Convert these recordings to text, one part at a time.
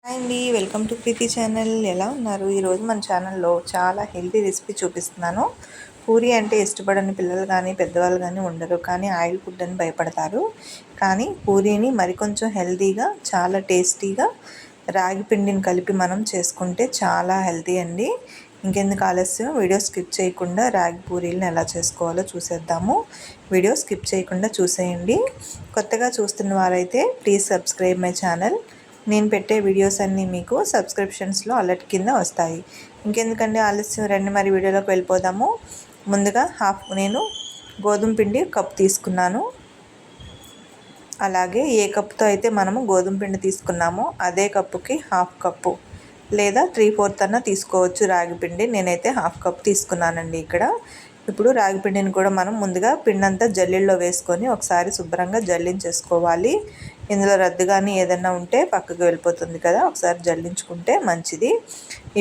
Hi అండి, welcome to Preethi channel. ఎలా ఉన్నారు? ఈరోజు మన ఛానల్లో చాలా హెల్తీ రెసిపీ చూపిస్తున్నాను. పూరి అంటే ఇష్టపడని పిల్లలు కానీ పెద్దవాళ్ళు కానీ ఉండరు, కానీ ఆయిల్ ఫుడ్ అని భయపడతారు. కానీ పూరీని మరికొంచెం హెల్తీగా చాలా టేస్టీగా రాగి పిండిని కలిపి మనం చేసుకుంటే చాలా హెల్తీ అండి. ఇంకెందుకు ఆలస్యం, వీడియో స్కిప్ చేయకుండా రాగి పూరీలను ఎలా చేసుకోవాలో చూసేద్దాము. వీడియో స్కిప్ చేయకుండా చూసేయండి. కొత్తగా చూస్తున్న వారైతే ప్లీజ్ సబ్స్క్రైబ్ మై ఛానల్. నేను పెట్టే వీడియోస్ అన్నీ మీకు సబ్స్క్రిప్షన్స్లో అలర్ట్ కింద వస్తాయి. ఇంకెందుకంటే ఆలస్యం, రండి మరి వీడియోలోకి వెళ్ళిపోదాము. ముందుగా నేను గోధుమ పిండి కప్పు తీసుకున్నాను. అలాగే ఏ కప్పుతో అయితే మనము గోధుమ పిండి తీసుకున్నామో అదే కప్పుకి హాఫ్ కప్పు లేదా 3/4 అన్న తీసుకోవచ్చు రాగి పిండి. నేనైతే హాఫ్ కప్ తీసుకున్నానండి ఇక్కడ. ఇప్పుడు రాగి పిండిని కూడా మనం ముందుగా పిండి అంతా జల్లెల్లో వేసుకొని ఒకసారి శుభ్రంగా జల్లించేసుకోవాలి. ఇందులో రద్దు కానీ ఏదైనా ఉంటే పక్కకు వెళ్ళిపోతుంది కదా, ఒకసారి జల్లించుకుంటే మంచిది.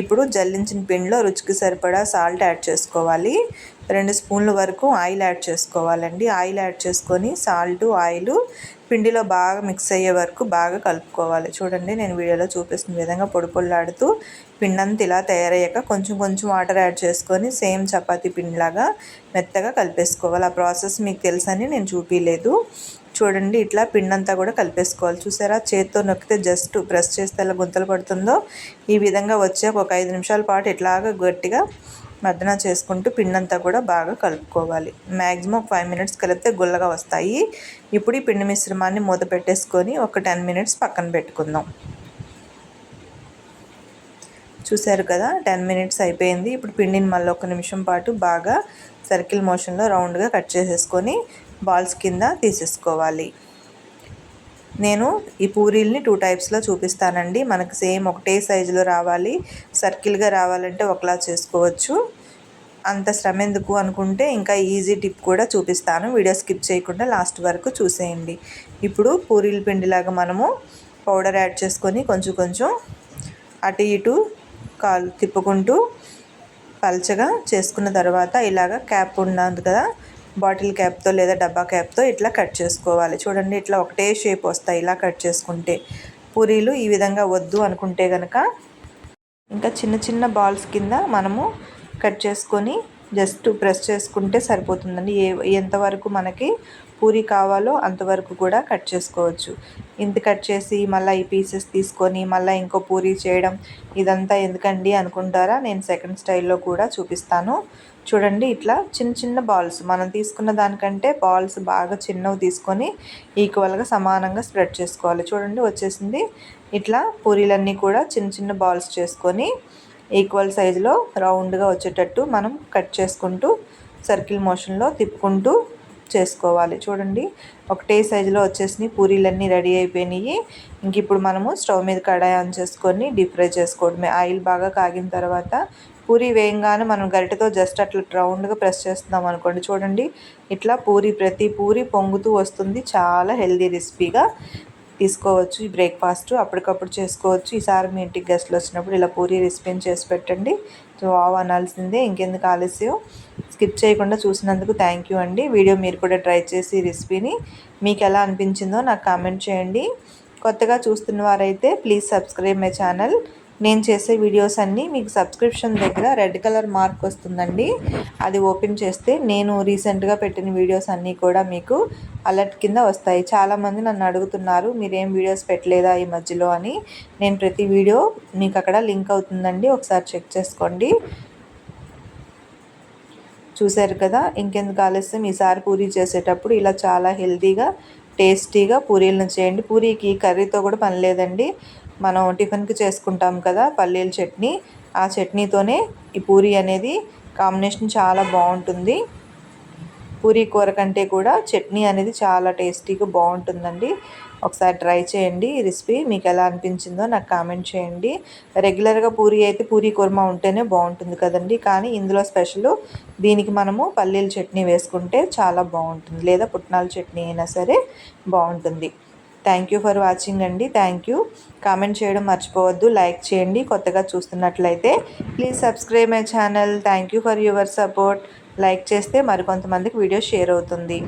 ఇప్పుడు జల్లించిన పిండిలో రుచికి సరిపడా సాల్ట్ యాడ్ చేసుకోవాలి. 2 స్పూన్ల వరకు ఆయిల్ యాడ్ చేసుకోవాలండి. ఆయిల్ యాడ్ చేసుకొని సాల్ట్, ఆయిల్ పిండిలో బాగా మిక్స్ అయ్యే వరకు బాగా కలుపుకోవాలి. చూడండి, నేను వీడియోలో చూపిస్తున్న విధంగా పొడి పొడిలాడుతూ పిండి అంతా ఇలా తయారయ్యాక కొంచెం కొంచెం వాటర్ యాడ్ చేసుకొని సేమ్ చపాతీ పిండిలాగా మెత్తగా కలిపేసుకోవాలి. ఆ ప్రాసెస్ మీకు తెలుసని నేను చూపించలేదు. చూడండి, ఇట్లా పిండి అంతా కూడా కలిపేసుకోవాలి. చూసారా, చేత్తో నొక్కితే జస్ట్ ప్రెస్ చేస్తే ఎలా గుంతలు పడుతుందో ఈ విధంగా వచ్చాక ఒక 5 నిమిషాల పాటు ఇట్లాగా గట్టిగా మర్దన చేసుకుంటూ పిండి అంతా కూడా బాగా కలుపుకోవాలి. మ్యాక్సిమం 5 మినిట్స్ కలిపితే గుల్లగా వస్తాయి. ఇప్పుడు ఈ పిండి మిశ్రమాన్ని మూత పెట్టేసుకొని ఒక 10 మినిట్స్ పక్కన పెట్టుకుందాం. చూసారు కదా, 10 మినిట్స్ అయిపోయింది. ఇప్పుడు పిండిని మళ్ళీ 1 నిమిషం పాటు బాగా సర్కిల్ మోషన్లో రౌండ్గా కట్ చేసేసుకొని బాల్స్ కింద తీసేసుకోవాలి. నేను ఈ పూరీల్ని 2 టైప్స్లో చూపిస్తానండి. మనకు సేమ్ ఒకటే సైజులో రావాలి, సర్కిల్గా రావాలంటే ఒకలా చేసుకోవచ్చు. అంత శ్రమ ఎందుకు అనుకుంటే ఇంకా ఈజీ టిప్ కూడా చూపిస్తాను. వీడియో స్కిప్ చేయకుండా లాస్ట్ వరకు చూసేయండి. ఇప్పుడు పూరీల పిండిలాగా మనము పౌడర్ యాడ్ చేసుకొని కొంచెం కొంచెం అటు ఇటు తిప్పుకుంటూ పల్చగా చేసుకున్న తర్వాత ఇలాగ క్యాప్ ఉన్నది కదా, బాటిల్ క్యాప్తో లేదా డబ్బా క్యాప్తో ఇట్లా కట్ చేసుకోవాలి. చూడండి, ఇట్లా ఒకటే షేప్ వస్తాయి ఇలా కట్ చేసుకుంటే. పూరీలు ఈ విధంగా వద్దు అనుకుంటే కనుక ఇంకా చిన్న చిన్న బాల్స్ కింద మనము కట్ చేసుకొని జస్ట్ ప్రెస్ చేసుకుంటే సరిపోతుందండి. ఎంతవరకు మనకి పూరీ కావాలో అంతవరకు కూడా కట్ చేసుకోవచ్చు. ఇంత కట్ చేసి మళ్ళీ ఈ పీసెస్ తీసుకొని మళ్ళీ ఇంకో పూరీ చేయడం ఇదంతా ఎందుకండి అనుకుంటారా, నేను సెకండ్ స్టైల్లో కూడా చూపిస్తాను. చూడండి, ఇట్లా చిన్న చిన్న బాల్స్ మనం తీసుకున్న దానికంటే బాల్స్ బాగా చిన్నవి తీసుకొని ఈక్వల్గా సమానంగా స్ప్రెడ్ చేసుకోవాలి. చూడండి, వచ్చేసింది. ఇట్లా పూరీలన్నీ కూడా చిన్న చిన్న బాల్స్ చేసుకొని ఈక్వల్ సైజులో రౌండ్గా వచ్చేటట్టు మనం కట్ చేసుకుంటూ సర్కిల్ మోషన్లో తిప్పుకుంటూ చేసుకోవాలి. చూడండి, ఒకటే సైజులో వచ్చేసినాయి, పూరీలన్నీ రెడీ అయిపోయినాయి. ఇంక ఇప్పుడు మనము స్టవ్ మీద కడాయి ఆన్ చేసుకొని డీప్ ఫ్రై చేసుకోవడమే. ఆయిల్ బాగా కాగిన తర్వాత పూరీ వేయంగానే మనం గరిటెతో జస్ట్ అట్లా రౌండ్గా ప్రెస్ చేస్తున్నాం అనుకోండి. చూడండి, ఇట్లా ప్రతి పూరీ పొంగుతూ వస్తుంది. చాలా హెల్దీ రెసిపీగా తీసుకోవచ్చు. ఈ బ్రేక్ఫాస్ట్ అప్పటికప్పుడు చేసుకోవచ్చు. ఈసారి మీ ఇంటికి గెస్ట్లు వచ్చినప్పుడు ఇలా పూరీ రెసిపీని చేసి పెట్టండి. వావ్ అనాల్సిందే. ఇంకెందుకు ఆలస్యం, స్కిప్ చేయకుండా చూసినందుకు థ్యాంక్ యూ అండి. వీడియో మీరు కూడా ట్రై చేసి రెసిపీని మీకు ఎలా అనిపించిందో నాకు కామెంట్ చేయండి. కొత్తగా చూస్తున్న వారైతే ప్లీజ్ సబ్స్క్రైబ్ మై ఛానల్. నేను చేసే వీడియోస్ అన్నీ మీకు సబ్స్క్రిప్షన్ దగ్గర రెడ్ కలర్ మార్క్ వస్తుందండి. అది ఓపెన్ చేస్తే నేను రీసెంట్గా పెట్టిన వీడియోస్ అన్నీ కూడా మీకు అలర్ట్ కింద వస్తాయి. చాలామంది నన్ను అడుగుతున్నారు, మీరేం వీడియోస్ పెట్టలేదా ఈ మధ్యలో అని. నేను ప్రతి వీడియో మీకు అక్కడ లింక్ అవుతుందండి, ఒకసారి చెక్ చేసుకోండి. చూశారు కదా, ఇంకెందుకు ఆలస్యం, ఈసారి పూరీ చేసేటప్పుడు ఇలా చాలా హెల్తీగా టేస్టీగా పూరీలను చేయండి. పూరీకి కర్రీతో కూడా పని లేదండి. మనం టిఫిన్కి చేసుకుంటాం కదా పల్లీల చట్నీ, ఆ చట్నీతోనే ఈ పూరీ అనేది కాంబినేషన్ చాలా బాగుంటుంది. పూరీ కూర కంటే కూడా చట్నీ అనేది చాలా టేస్టీగా బాగుంటుందండి. ఒకసారి ట్రై చేయండి. ఈ రెసిపీ మీకు ఎలా అనిపించిందో నాకు కామెంట్ చేయండి. రెగ్యులర్గా పూరీ అయితే పూరీ కుర్మా ఉంటేనే బాగుంటుంది కదండి, కానీ ఇందులో స్పెషల్ దీనికి మనము పల్లీల చట్నీ వేసుకుంటే చాలా బాగుంటుంది, లేదా పుట్నాల చట్నీ అయినా సరే బాగుంటుంది. థ్యాంక్ యూ ఫర్ వాచింగ్ అండి. Thank you. కామెంట్ చేయడం మర్చిపోవద్దు, లైక్ చేయండి. కొత్తగా చూస్తున్నట్లయితే please subscribe my channel. Thank you for your support. Like చేస్తే మరికొంతమందికి వీడియో షేర్ అవుతుంది.